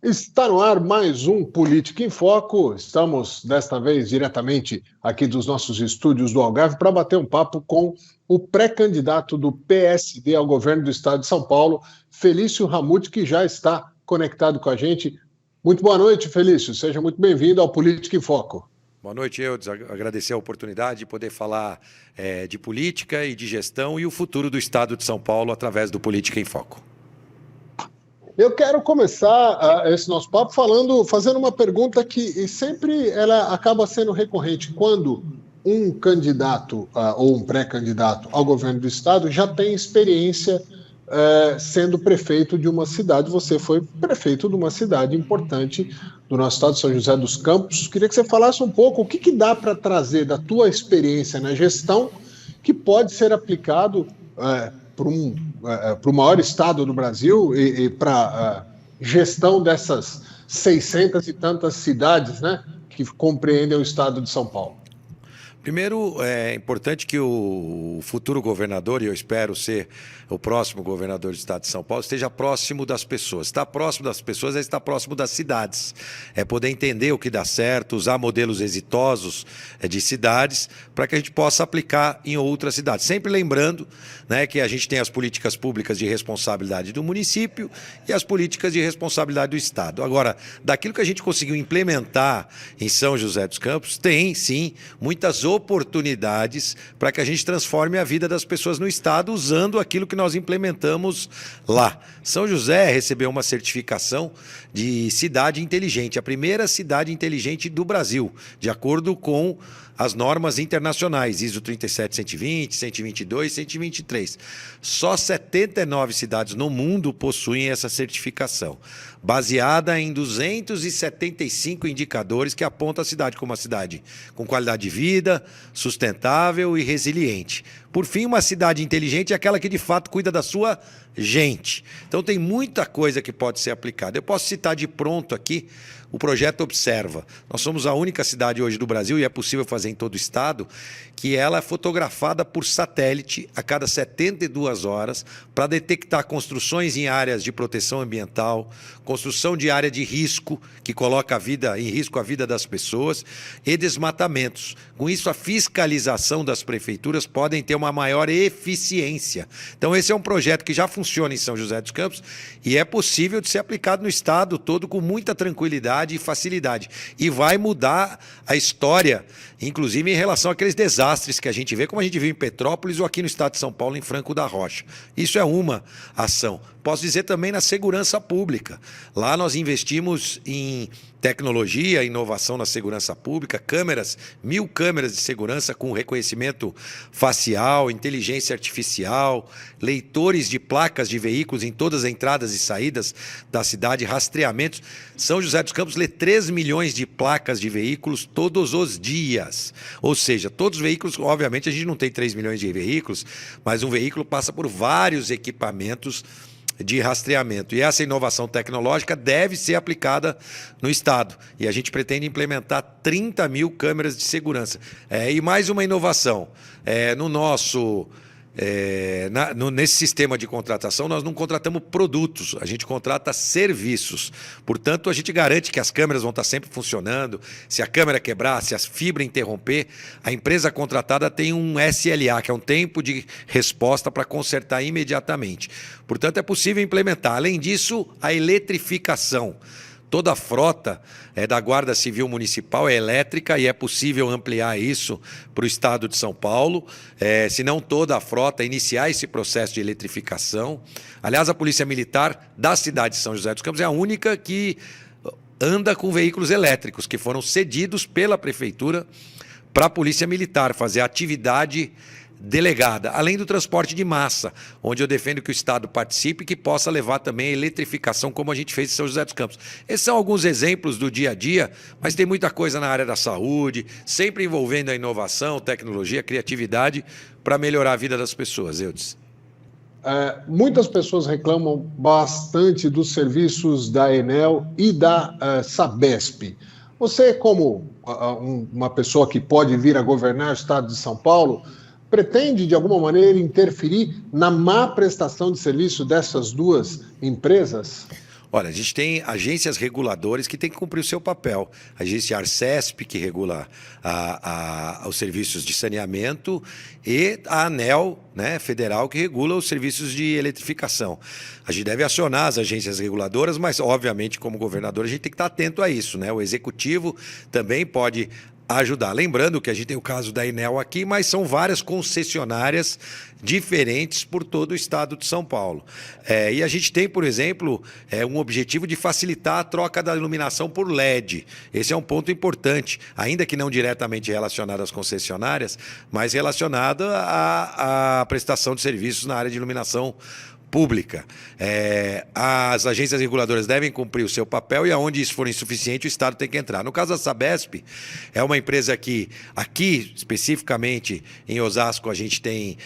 Está no ar mais um Política em Foco. Estamos, desta vez, diretamente aqui dos nossos estúdios do Algarve para bater um papo com o pré-candidato do PSD ao governo do estado de São Paulo, Felício Ramute, que já está conectado com a gente. Muito boa noite, Felício. Seja muito bem-vindo ao Política em Foco. Boa noite, eu agradecer a oportunidade de poder falar de política e de gestão e o futuro do estado de São Paulo através do Política em Foco. Eu quero começar esse nosso papo fazendo uma pergunta que sempre ela acaba sendo recorrente. Quando um candidato ou um pré-candidato ao governo do estado já tem experiência sendo prefeito de uma cidade, você foi prefeito de uma cidade importante do nosso estado, São José dos Campos. Queria que você falasse um pouco o que dá para trazer da tua experiência na gestão que pode ser aplicado para o maior estado do Brasil e para a gestão dessas 600 e tantas cidades, né, que compreendem o estado de São Paulo. Primeiro, é importante que o futuro governador, e eu espero ser o próximo governador do estado de São Paulo, esteja próximo das pessoas. Estar próximo das pessoas é estar próximo das cidades. É poder entender o que dá certo, usar modelos exitosos de cidades para que a gente possa aplicar em outras cidades. Sempre lembrando, né, que a gente tem as políticas públicas de responsabilidade do município e as políticas de responsabilidade do estado. Agora, daquilo que a gente conseguiu implementar em São José dos Campos, tem sim muitas oportunidades para que a gente transforme a vida das pessoas no estado usando aquilo que nós implementamos lá. São José recebeu uma certificação de cidade inteligente, a primeira cidade inteligente do Brasil, de acordo com as normas internacionais, ISO 37120, 122, 123. Só 79 cidades no mundo possuem essa certificação, baseada em 275 indicadores que apontam a cidade como uma cidade com qualidade de vida, sustentável e resiliente. Por fim, uma cidade inteligente é aquela que de fato cuida da sua gente. Então tem muita coisa que pode ser aplicada. Eu posso citar de pronto aqui o projeto Observa. Nós somos a única cidade hoje do Brasil, e é possível fazer em todo o estado, que ela é fotografada por satélite a cada 72 horas para detectar construções em áreas de proteção ambiental, construção de área de risco, que coloca em risco a vida das pessoas, e desmatamentos. Com isso, a fiscalização das prefeituras podem ter uma maior eficiência. Então, esse é um projeto que já funciona em São José dos Campos e é possível de ser aplicado no estado todo com muita tranquilidade e facilidade. E vai mudar a história, inclusive em relação àqueles desastres que a gente vê, como a gente viu em Petrópolis ou aqui no estado de São Paulo, em Franco da Rocha. Isso é uma ação. Posso dizer também na segurança pública. Lá nós investimos em tecnologia, inovação na segurança pública, 1.000 câmeras de segurança com reconhecimento facial, inteligência artificial, leitores de placas de veículos em todas as entradas e saídas da cidade, rastreamentos. São José dos Campos lê 3 milhões de placas de veículos todos os dias. Ou seja, todos os veículos, obviamente a gente não tem 3 milhões de veículos, mas um veículo passa por vários equipamentos de rastreamento. E essa inovação tecnológica deve ser aplicada no estado. E a gente pretende implementar 30.000 câmeras de segurança. E mais uma inovação. Nesse sistema de contratação, nós não contratamos produtos, a gente contrata serviços. Portanto, a gente garante que as câmeras vão estar sempre funcionando. Se a câmera quebrar, se a fibra interromper, a empresa contratada tem um SLA, que é um tempo de resposta para consertar imediatamente. Portanto, é possível implementar. Além disso, a eletrificação. Toda a frota da Guarda Civil Municipal é elétrica e é possível ampliar isso para o estado de São Paulo, se não toda a frota, iniciar esse processo de eletrificação. Aliás, a Polícia Militar da cidade de São José dos Campos é a única que anda com veículos elétricos, que foram cedidos pela Prefeitura para a Polícia Militar fazer atividade delegada, além do transporte de massa, onde eu defendo que o Estado participe e que possa levar também a eletrificação, como a gente fez em São José dos Campos. Esses são alguns exemplos do dia a dia, mas tem muita coisa na área da saúde, sempre envolvendo a inovação, tecnologia, criatividade, para melhorar a vida das pessoas, Eudes. Muitas pessoas reclamam bastante dos serviços da Enel e da Sabesp. Você, como uma pessoa que pode vir a governar o estado de São Paulo, pretende, de alguma maneira, interferir na má prestação de serviço dessas duas empresas? Olha, a gente tem agências reguladoras que têm que cumprir o seu papel. A agência Arcesp, que regula os serviços de saneamento, e a ANEEL, né, federal, que regula os serviços de eletrificação. A gente deve acionar as agências reguladoras, mas, obviamente, como governador, a gente tem que estar atento a isso, né? O executivo também pode ajudar. Lembrando que a gente tem o caso da Enel aqui, mas são várias concessionárias diferentes por todo o estado de São Paulo. E a gente tem, por exemplo, um objetivo de facilitar a troca da iluminação por LED. Esse é um ponto importante, ainda que não diretamente relacionado às concessionárias, mas relacionado à prestação de serviços na área de iluminação pública. As agências reguladoras devem cumprir o seu papel e aonde isso for insuficiente, o Estado tem que entrar. No caso da Sabesp, é uma empresa que, aqui especificamente em Osasco, a gente tem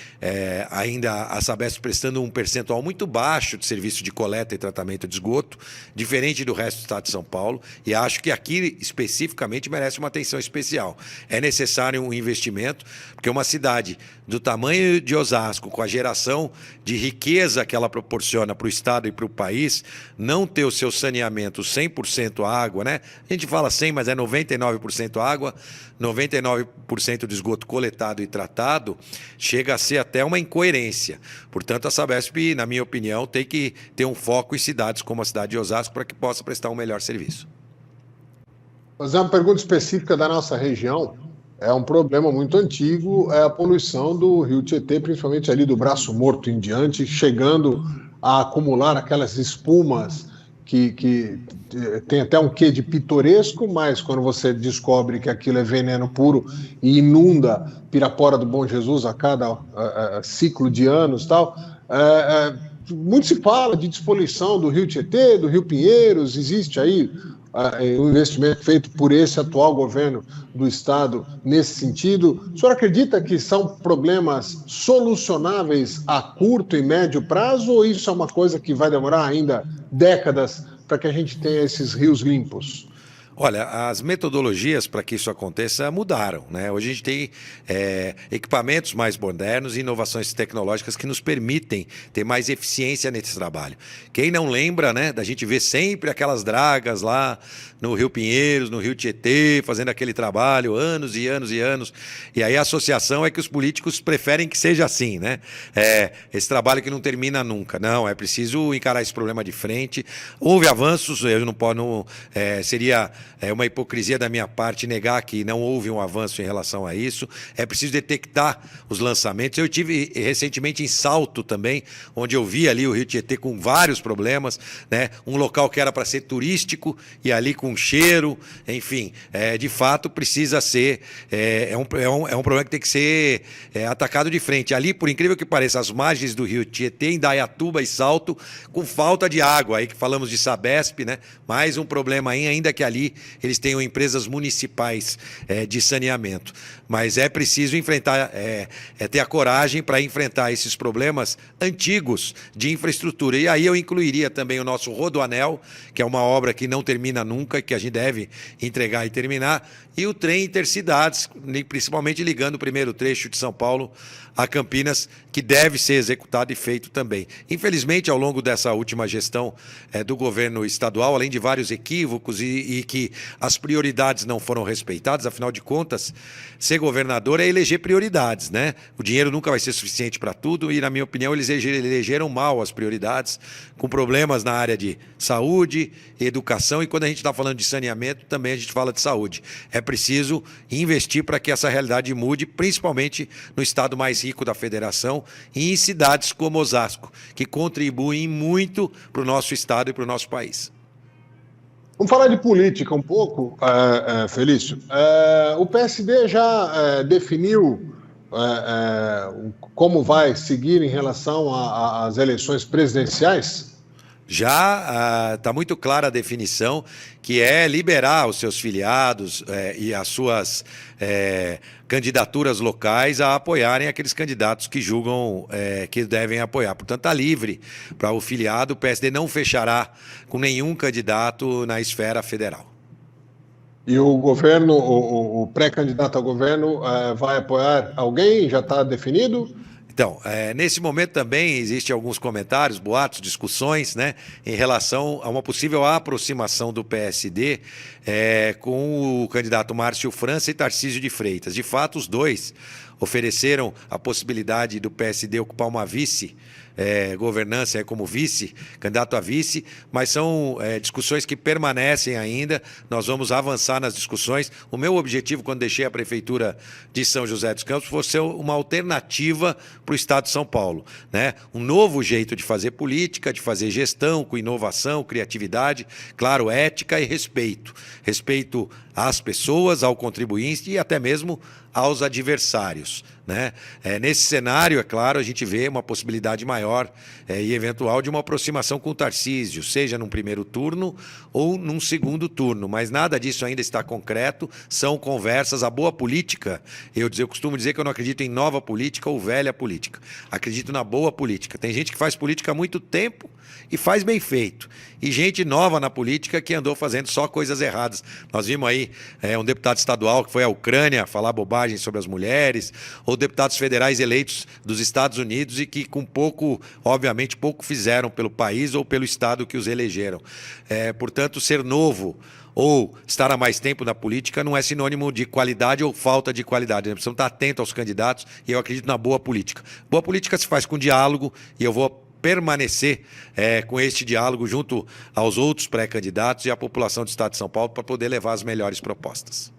ainda a Sabesp prestando um percentual muito baixo de serviço de coleta e tratamento de esgoto, diferente do resto do Estado de São Paulo, e acho que aqui especificamente merece uma atenção especial. É necessário um investimento, porque uma cidade do tamanho de Osasco, com a geração de riqueza que ela proporciona para o Estado e para o país, não ter o seu saneamento 100% água, né? A gente fala 100%, mas é 99% água, 99% de esgoto coletado e tratado, chega a ser até uma incoerência. Portanto, a Sabesp, na minha opinião, tem que ter um foco em cidades como a cidade de Osasco para que possa prestar um melhor serviço. Fazer uma pergunta específica da nossa região. É um problema muito antigo, é a poluição do Rio Tietê, principalmente ali do Braço Morto em diante, chegando a acumular aquelas espumas que tem até um quê de pitoresco, mas quando você descobre que aquilo é veneno puro e inunda Pirapora do Bom Jesus a cada ciclo de anos e tal, muito se fala de despoluição do Rio Tietê, do Rio Pinheiros, existe aí um investimento feito por esse atual governo do Estado nesse sentido. O senhor acredita que são problemas solucionáveis a curto e médio prazo ou isso é uma coisa que vai demorar ainda décadas para que a gente tenha esses rios limpos? Olha, as metodologias para que isso aconteça mudaram, né? Hoje a gente tem equipamentos mais modernos e inovações tecnológicas que nos permitem ter mais eficiência nesse trabalho. Quem não lembra, né, da gente ver sempre aquelas dragas lá no Rio Pinheiros, no Rio Tietê, fazendo aquele trabalho anos e anos e anos. E aí a associação é que os políticos preferem que seja assim, né? Esse trabalho que não termina nunca. Não, é preciso encarar esse problema de frente. Houve avanços, eu não posso... seria uma hipocrisia da minha parte negar que não houve um avanço em relação a isso. É preciso detectar os lançamentos. Eu tive recentemente em Salto também, onde eu vi ali o Rio Tietê com vários problemas, né? Um local que era para ser turístico e ali com cheiro, enfim, de fato precisa ser, é um problema que tem que ser atacado de frente. Ali, por incrível que pareça, as margens do Rio Tietê, Indaiatuba e Salto, com falta de água, aí que falamos de Sabesp, né? Mais um problema aí, ainda que ali eles tenham empresas municipais de saneamento. Mas é preciso enfrentar, ter a coragem para enfrentar esses problemas antigos de infraestrutura. E aí eu incluiria também o nosso Rodoanel, que é uma obra que não termina nunca, que a gente deve entregar e terminar, e o trem intercidades, principalmente ligando o primeiro trecho de São Paulo a Campinas, que deve ser executado e feito também. Infelizmente, ao longo dessa última gestão do governo estadual, além de vários equívocos e que as prioridades não foram respeitadas, afinal de contas, ser governador é eleger prioridades, né? O dinheiro nunca vai ser suficiente para tudo e, na minha opinião, eles elegeram mal as prioridades, com problemas na área de saúde, educação, e quando a gente está falando de saneamento, também a gente fala de saúde. É preciso investir para que essa realidade mude, principalmente no estado mais rico da federação e em cidades como Osasco, que contribuem muito para o nosso estado e para o nosso país. Vamos falar de política um pouco, Felício. O PSD já definiu como vai seguir em relação às eleições presidenciais? Já está muito clara a definição, que é liberar os seus filiados e as suas candidaturas locais a apoiarem aqueles candidatos que julgam que devem apoiar. Portanto, está livre para o filiado. O PSD não fechará com nenhum candidato na esfera federal. E o governo, o pré-candidato ao governo vai apoiar alguém? Já está definido? Então, nesse momento também existem alguns comentários, boatos, discussões, né, em relação a uma possível aproximação do PSD com o candidato Márcio França e Tarcísio de Freitas. De fato, os dois ofereceram a possibilidade do PSD ocupar uma governança como vice, candidato a vice, mas são discussões que permanecem ainda. Nós vamos avançar nas discussões. O meu objetivo, quando deixei a Prefeitura de São José dos Campos, foi ser uma alternativa para o Estado de São Paulo, né? Um novo jeito de fazer política, de fazer gestão, com inovação, criatividade, claro, ética e respeito. Respeito às pessoas, ao contribuinte e até mesmo aos adversários, né? Nesse cenário, é claro, a gente vê uma possibilidade maior e eventual de uma aproximação com o Tarcísio, seja num primeiro turno ou num segundo turno, mas nada disso ainda está concreto, são conversas. A boa política, eu costumo dizer que eu não acredito em nova política ou velha política, acredito na boa política. Tem gente que faz política há muito tempo e faz bem feito, e gente nova na política que andou fazendo só coisas erradas. Nós vimos aí um deputado estadual que foi à Ucrânia falar bobagem sobre as mulheres, ou deputados federais eleitos dos Estados Unidos e que com pouco, obviamente, pouco fizeram pelo país ou pelo estado que os elegeram. Portanto, ser novo ou estar há mais tempo na política não é sinônimo de qualidade ou falta de qualidade. Nós precisamos estar atentos aos candidatos e eu acredito na boa política. Boa política se faz com diálogo e eu vou permanecer com este diálogo junto aos outros pré-candidatos e à população do Estado de São Paulo para poder levar as melhores propostas.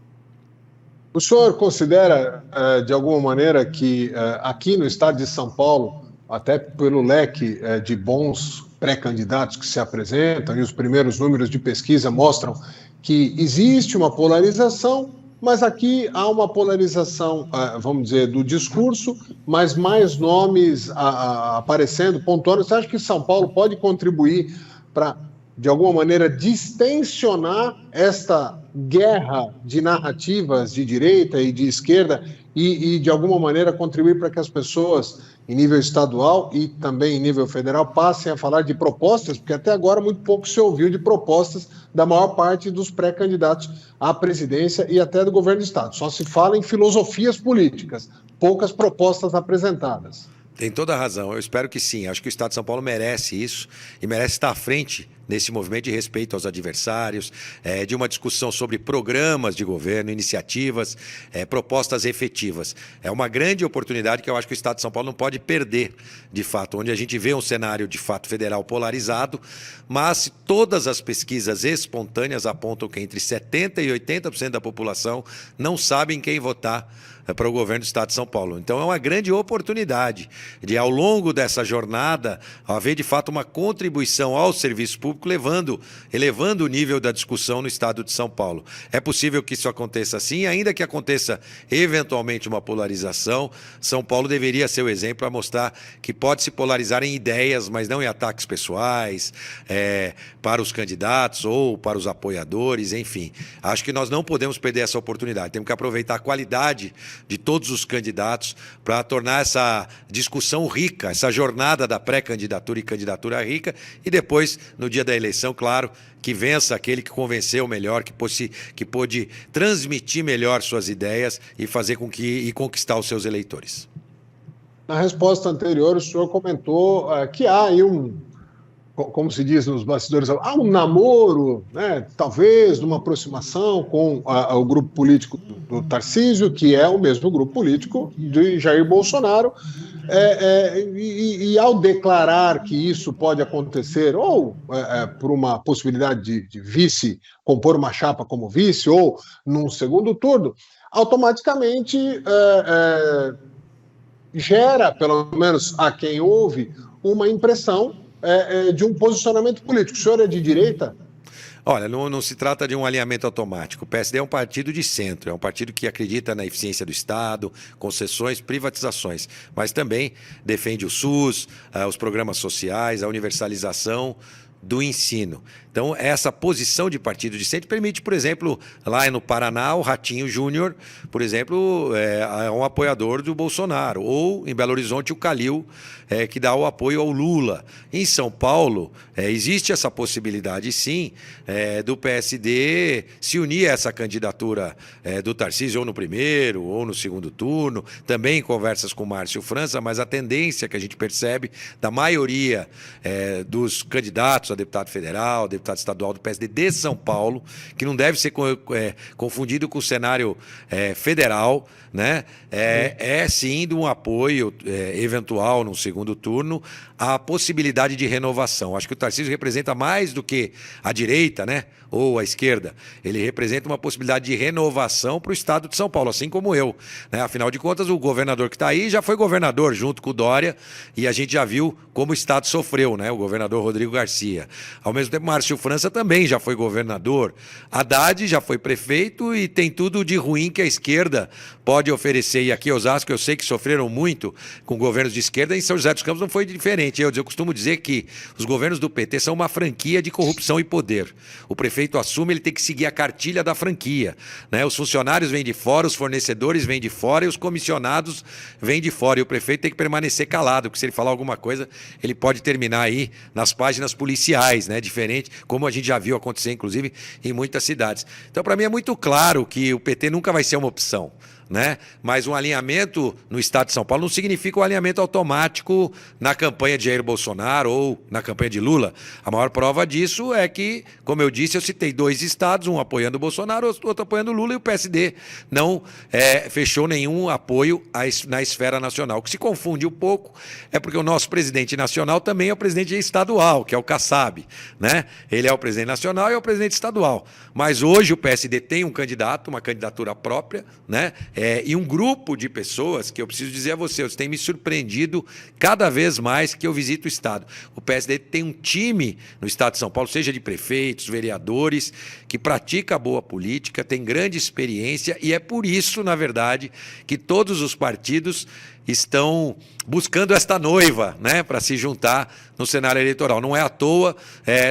O senhor considera, de alguma maneira, que aqui no Estado de São Paulo, até pelo leque de bons pré-candidatos que se apresentam, e os primeiros números de pesquisa mostram que existe uma polarização, mas aqui há uma polarização, vamos dizer, do discurso, mas mais nomes aparecendo, pontuando. Você acha que São Paulo pode contribuir para, de alguma maneira, distensionar esta guerra de narrativas de direita e de esquerda e de alguma maneira, contribuir para que as pessoas, em nível estadual e também em nível federal, passem a falar de propostas, porque até agora muito pouco se ouviu de propostas da maior parte dos pré-candidatos à presidência e até do governo do Estado. Só se fala em filosofias políticas, poucas propostas apresentadas. Tem toda a razão, eu espero que sim. Acho que o Estado de São Paulo merece isso e merece estar à frente nesse movimento de respeito aos adversários, de uma discussão sobre programas de governo, iniciativas, propostas efetivas. É uma grande oportunidade que eu acho que o Estado de São Paulo não pode perder, de fato, onde a gente vê um cenário, de fato, federal polarizado, mas todas as pesquisas espontâneas apontam que entre 70% e 80% da população não sabem quem votar para o governo do Estado de São Paulo. Então é uma grande oportunidade de, ao longo dessa jornada, haver de fato uma contribuição ao serviço público, elevando o nível da discussão no Estado de São Paulo. É possível que isso aconteça assim, ainda que aconteça eventualmente uma polarização. São Paulo deveria ser o exemplo para mostrar que pode se polarizar em ideias, mas não em ataques pessoais, para os candidatos ou para os apoiadores, enfim. Acho que nós não podemos perder essa oportunidade. Temos que aproveitar a qualidade de todos os candidatos para tornar essa discussão rica, essa jornada da pré-candidatura e candidatura rica, e depois, no dia da eleição, claro, que vença aquele que convenceu melhor, que pôde transmitir melhor suas ideias e conquistar os seus eleitores. Na resposta anterior, o senhor comentou que há aí como se diz nos bastidores, há um namoro, né, talvez, de uma aproximação com o grupo político do Tarcísio, que é o mesmo grupo político de Jair Bolsonaro, e ao declarar que isso pode acontecer, ou por uma possibilidade de vice, compor uma chapa como vice, ou num segundo turno, automaticamente gera, pelo menos a quem ouve, uma impressão de um posicionamento político. O senhor é de direita? Olha, não se trata de um alinhamento automático. O PSD é um partido de centro, é um partido que acredita na eficiência do Estado, concessões, privatizações, mas também defende o SUS, os programas sociais, a universalização do ensino. Então, essa posição de partido de centro permite, por exemplo, lá no Paraná, o Ratinho Júnior, por exemplo, é um apoiador do Bolsonaro. Ou, em Belo Horizonte, o Calil, que dá o apoio ao Lula. Em São Paulo, existe essa possibilidade, sim, do PSD se unir a essa candidatura do Tarcísio, ou no primeiro, ou no segundo turno. Também em conversas com o Márcio França, mas a tendência que a gente percebe da maioria dos candidatos a deputado federal, deputado estadual do PSD de São Paulo, que não deve ser confundido com o cenário federal, né? Sim de um apoio eventual no segundo turno à possibilidade de renovação. Acho que o Tarcísio representa mais do que a direita, né? Ou a esquerda. Ele representa uma possibilidade de renovação para o estado de São Paulo, assim como eu, né? Afinal de contas, o governador que está aí já foi governador junto com o Dória e a gente já viu como o estado sofreu, né? O governador Rodrigo Garcia. Ao mesmo tempo, Márcio França também já foi governador. Haddad já foi prefeito e tem tudo de ruim que a esquerda pode oferecer. E aqui em Osasco eu sei que sofreram muito com governos de esquerda, e em São José dos Campos não foi diferente. Eu costumo dizer que os governos do PT são uma franquia de corrupção e poder. O prefeito assume, ele tem que seguir a cartilha da franquia, né? Os funcionários vêm de fora, os fornecedores vêm de fora e os comissionados vêm de fora. E o prefeito tem que permanecer calado, porque se ele falar alguma coisa, ele pode terminar aí nas páginas policiais, né? Diferente, como a gente já viu acontecer, inclusive, em muitas cidades. Então, para mim, é muito claro que o PT nunca vai ser uma opção, né? Mas um alinhamento no estado de São Paulo não significa um alinhamento automático na campanha de Jair Bolsonaro ou na campanha de Lula. A maior prova disso é que, como eu disse, eu citei 2 estados, um apoiando o Bolsonaro, outro apoiando o Lula, e o PSD não fechou nenhum apoio na esfera nacional. O que se confunde um pouco é porque o nosso presidente nacional também é o presidente estadual, que é o Kassab, né? Ele é o presidente nacional e é o presidente estadual. Mas hoje o PSD tem um candidato, uma candidatura própria, né? E um grupo de pessoas que eu preciso dizer a vocês têm me surpreendido cada vez mais que eu visito o Estado. O PSD tem um time no Estado de São Paulo, seja de prefeitos, vereadores, que pratica boa política, tem grande experiência, e é por isso, na verdade, que todos os partidos estão buscando esta noiva, né, para se juntar no cenário eleitoral. Não é à toa,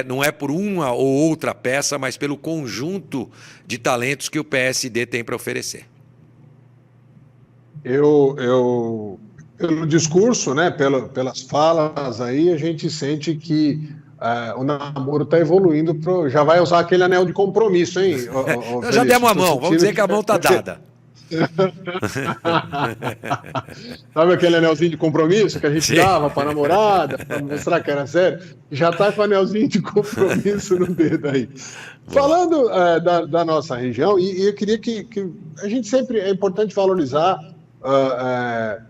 não é por uma ou outra peça, mas pelo conjunto de talentos que o PSD tem para oferecer. Pelo discurso, né, pelas falas aí, a gente sente que o namoro está evoluindo. Já vai usar aquele anel de compromisso, hein? Já demos a mão, vamos dizer que a mão está dada. Sabe aquele anelzinho de compromisso que a gente dava para a namorada, para mostrar que era sério? Já está com o anelzinho de compromisso no dedo aí. Falando da nossa região, e eu queria que a gente sempre, é importante valorizar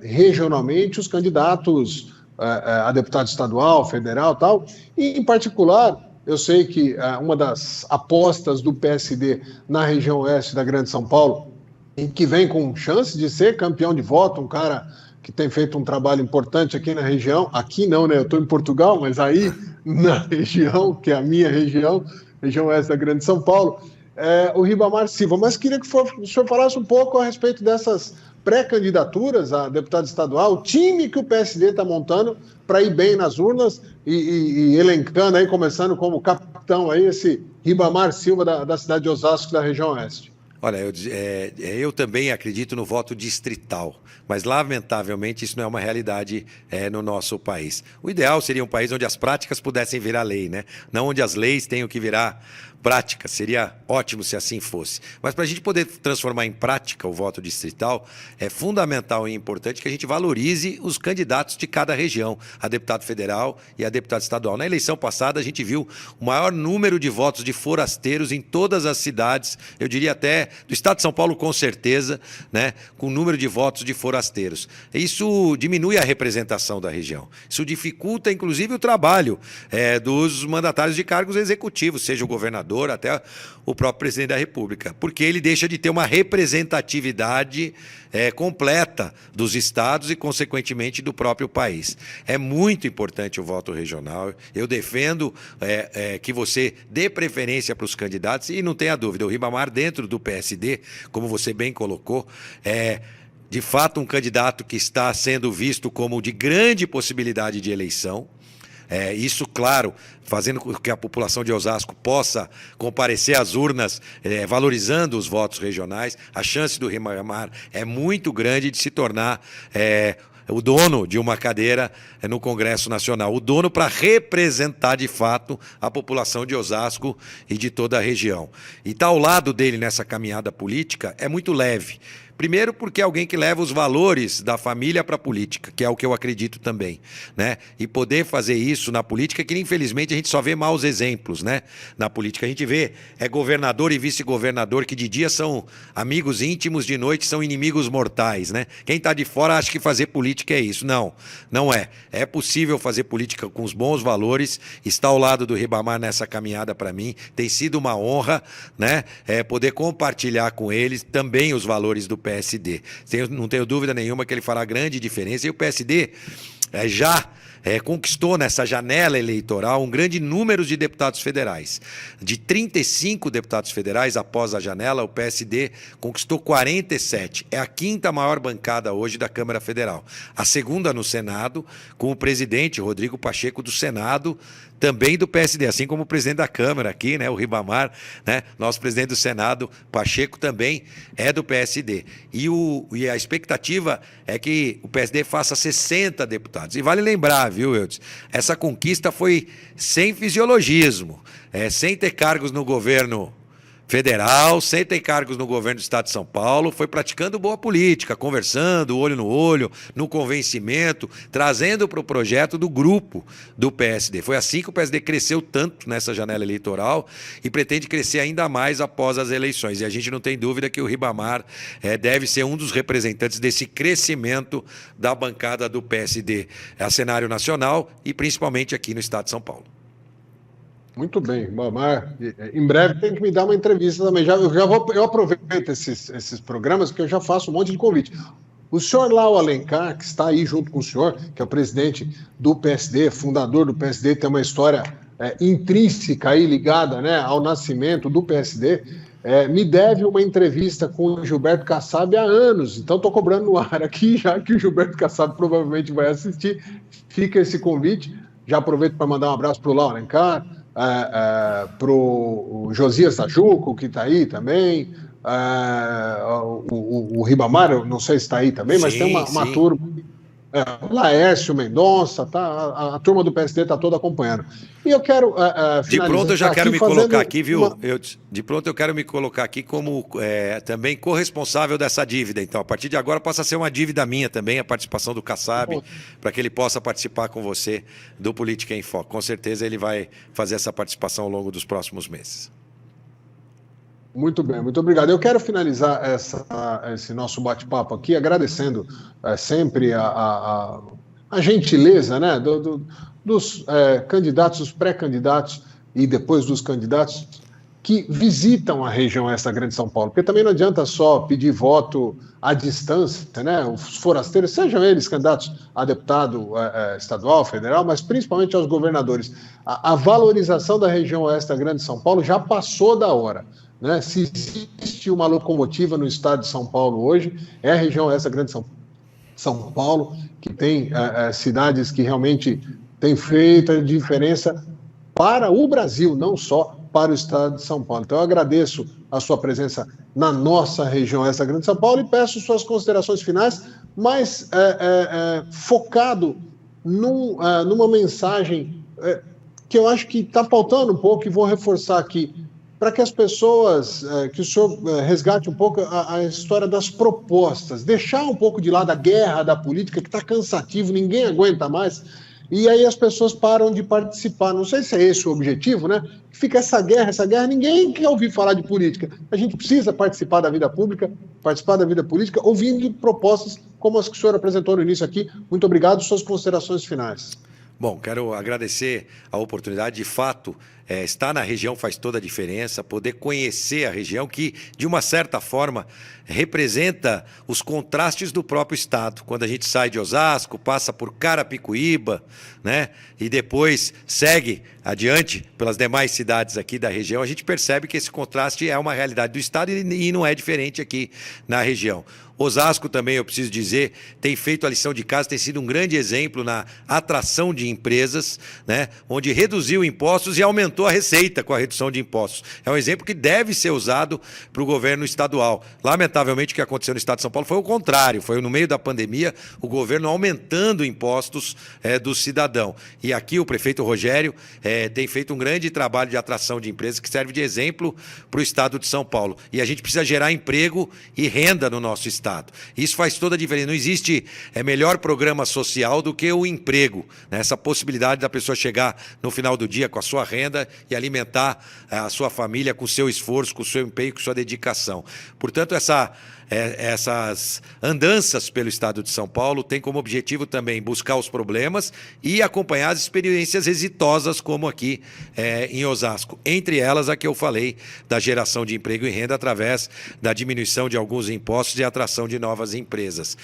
regionalmente os candidatos a deputado estadual, federal, tal, e em particular eu sei que uma das apostas do PSD na região oeste da Grande São Paulo, e que vem com chance de ser campeão de voto, um cara que tem feito um trabalho importante aqui na região, aqui não, né, eu estou em Portugal, mas aí na região, que é a minha região oeste da Grande São Paulo, o Ribamar Silva. Mas queria que o senhor falasse um pouco a respeito dessas pré-candidaturas a deputado estadual, o time que o PSD está montando para ir bem nas urnas e elencando aí, começando como capitão aí, esse Ribamar Silva da cidade de Osasco, da região oeste. Olha, eu também acredito no voto distrital, mas lamentavelmente isso não é uma realidade no nosso país. O ideal seria um país onde as práticas pudessem virar lei, né? Não onde as leis tenham que virar prática. Seria ótimo se assim fosse. Mas para a gente poder transformar em prática o voto distrital, é fundamental e importante que a gente valorize os candidatos de cada região, a deputado federal e a deputado estadual. Na eleição passada, a gente viu o maior número de votos de forasteiros em todas as cidades, eu diria até do estado de São Paulo, com certeza, né, com o número de votos de forasteiros. Isso diminui a representação da região. Isso dificulta, inclusive, o trabalho dos mandatários de cargos executivos, seja o governador, até o próprio presidente da República, porque ele deixa de ter uma representatividade completa dos estados e, consequentemente, do próprio país. É muito importante o voto regional. Eu defendo que você dê preferência para os candidatos e não tenha dúvida, o Ribamar, dentro do PSD, como você bem colocou, de fato um candidato que está sendo visto como de grande possibilidade de eleição. Isso, claro, fazendo com que a população de Osasco possa comparecer às urnas, valorizando os votos regionais. A chance do Ribamar é muito grande de se tornar o dono de uma cadeira no Congresso Nacional, o dono para representar de fato a população de Osasco e de toda a região. E estar ao lado dele nessa caminhada política é muito leve. Primeiro porque é alguém que leva os valores da família para a política, que é o que eu acredito também, né? E poder fazer isso na política, que infelizmente a gente só vê maus exemplos, né? Na política a gente vê governador e vice-governador que de dia são amigos íntimos, de noite são inimigos mortais, né? Quem está de fora acha que fazer política é isso. Não, não é. É possível fazer política com os bons valores. Estar ao lado do Ribamar nessa caminhada para mim tem sido uma honra, né? Poder compartilhar com eles também os valores do PSD. Não tenho dúvida nenhuma que ele fará grande diferença. E o PSD já conquistou nessa janela eleitoral um grande número de deputados federais. De 35 deputados federais, após a janela, o PSD conquistou 47. É a quinta maior bancada hoje da Câmara Federal. A segunda no Senado, com o presidente Rodrigo Pacheco do Senado, também do PSD, assim como o presidente da Câmara aqui, né, o Ribamar, né, nosso presidente do Senado, Pacheco, também é do PSD. E a expectativa é que o PSD faça 60 deputados. E vale lembrar, viu, Eudes, essa conquista foi sem fisiologismo, sem ter cargos no governo federal, sem ter cargos no governo do Estado de São Paulo, foi praticando boa política, conversando, olho no olho, no convencimento, trazendo para o projeto do grupo do PSD. Foi assim que o PSD cresceu tanto nessa janela eleitoral e pretende crescer ainda mais após as eleições. E a gente não tem dúvida que o Ribamar deve ser um dos representantes desse crescimento da bancada do PSD a cenário nacional e principalmente aqui no Estado de São Paulo. Muito bem, Ribamar. Em breve tem que me dar uma entrevista também. Eu aproveito esses programas que eu já faço um monte de convite. O senhor Lau Alencar, que está aí junto com o senhor, que é o presidente do PSD, fundador do PSD, tem uma história intrínseca aí ligada, né, ao nascimento do PSD, me deve uma entrevista com o Gilberto Kassab há anos. Então estou cobrando no ar aqui, já que o Gilberto Kassab provavelmente vai assistir. Fica esse convite. Já aproveito para mandar um abraço para o Lau Alencar, para o Josias Tajuco, que está aí também, o Ribamar, eu não sei se está aí também, mas tem uma turma, o Laércio Mendonça, tá, a turma do PSD está toda acompanhando. E eu quero de pronto eu já quero me colocar aqui, viu? De pronto eu quero me colocar aqui como também corresponsável dessa dívida. Então, a partir de agora passa a ser uma dívida minha também, a participação do Kassab, para que ele possa participar com você do Política em Foco. Com certeza ele vai fazer essa participação ao longo dos próximos meses. Muito bem, muito obrigado. Eu quero finalizar esse nosso bate-papo aqui agradecendo sempre a gentileza, né, dos candidatos, dos pré-candidatos e depois dos candidatos que visitam a região essa grande São Paulo, porque também não adianta só pedir voto à distância, né? Os forasteiros, sejam eles candidatos a deputado estadual, federal, mas principalmente aos governadores. A valorização da região oeste da grande São Paulo já passou da hora, né? Se existe uma locomotiva no estado de São Paulo hoje, é a região oeste da grande São Paulo, que tem cidades que realmente têm feito a diferença para o Brasil, não só para o estado de São Paulo. Então, eu agradeço a sua presença na nossa região essa grande São Paulo e peço suas considerações finais, mas focado numa mensagem que eu acho que está faltando um pouco e vou reforçar aqui, para que as pessoas, que o senhor resgate um pouco a história das propostas, deixar um pouco de lado a guerra da política, que está cansativo, ninguém aguenta mais, e aí as pessoas param de participar. Não sei se é esse o objetivo, né? Fica essa guerra, ninguém quer ouvir falar de política. A gente precisa participar da vida pública, participar da vida política, ouvindo propostas como as que o senhor apresentou no início aqui. Muito obrigado, suas considerações finais. Bom, quero agradecer a oportunidade. De fato, estar na região faz toda a diferença, poder conhecer a região que, de uma certa forma, representa os contrastes do próprio estado. Quando a gente sai de Osasco, passa por Carapicuíba, né, e depois segue adiante pelas demais cidades aqui da região, a gente percebe que esse contraste é uma realidade do estado e não é diferente aqui na região. Osasco também, eu preciso dizer, tem feito a lição de casa, tem sido um grande exemplo na atração de empresas, né, onde reduziu impostos e aumentou a receita com a redução de impostos. É um exemplo que deve ser usado para o governo estadual. Lamentavelmente, o que aconteceu no estado de São Paulo foi o contrário, foi no meio da pandemia o governo aumentando impostos do cidadão. E aqui o prefeito Rogério tem feito um grande trabalho de atração de empresas que serve de exemplo para o estado de São Paulo. E a gente precisa gerar emprego e renda no nosso estado. Isso faz toda a diferença. Não existe melhor programa social do que o emprego, né? Essa possibilidade da pessoa chegar no final do dia com a sua renda e alimentar a sua família com o seu esforço, com o seu empenho, com a sua dedicação. Portanto, essas andanças pelo estado de São Paulo têm como objetivo também buscar os problemas e acompanhar as experiências exitosas, como aqui em Osasco. Entre elas, a que eu falei da geração de emprego e renda através da diminuição de alguns impostos e atração de novas empresas.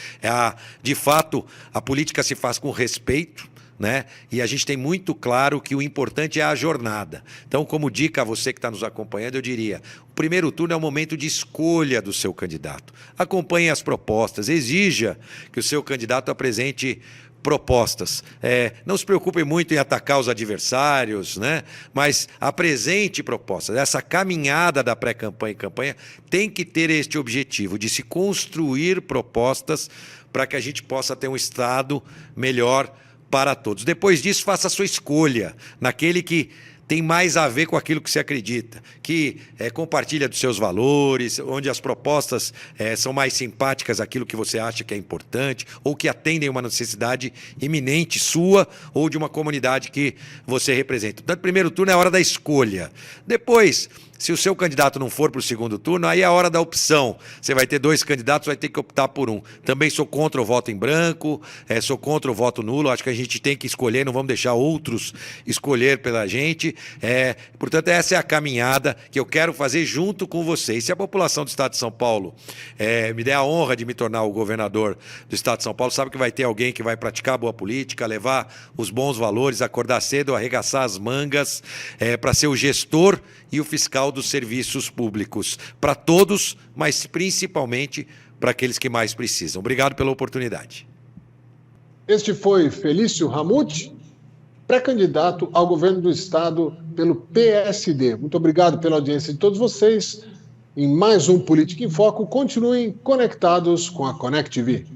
De fato, a política se faz com respeito, né? E a gente tem muito claro que o importante é a jornada. Então, como dica a você que está nos acompanhando, eu diria, o primeiro turno é o momento de escolha do seu candidato. Acompanhe as propostas, exija que o seu candidato apresente propostas. Não se preocupe muito em atacar os adversários, né? Mas apresente propostas. Essa caminhada da pré-campanha e campanha tem que ter este objetivo de se construir propostas para que a gente possa ter um estado melhor para todos. Depois disso, faça a sua escolha naquele que tem mais a ver com aquilo que você acredita, que compartilha dos seus valores, onde as propostas são mais simpáticas àquilo que você acha que é importante, ou que atendem uma necessidade iminente sua ou de uma comunidade que você representa. Portanto, primeiro turno é a hora da escolha. Depois, se o seu candidato não for para o segundo turno, aí é a hora da opção. Você vai ter 2 candidatos, vai ter que optar por um. Também sou contra o voto em branco, sou contra o voto nulo. Acho que a gente tem que escolher, não vamos deixar outros escolher pela gente. Portanto, essa é a caminhada que eu quero fazer junto com vocês. Se a população do estado de São Paulo me der a honra de me tornar o governador do estado de São Paulo, sabe que vai ter alguém que vai praticar a boa política, levar os bons valores, acordar cedo, arregaçar as mangas, para ser o gestor e o fiscal dos serviços públicos, para todos, mas principalmente para aqueles que mais precisam. Obrigado pela oportunidade. Este foi Felício Ramute, pré-candidato ao governo do estado pelo PSD. Muito obrigado pela audiência de todos vocês. Em mais um Política em Foco, continuem conectados com a Connect TV.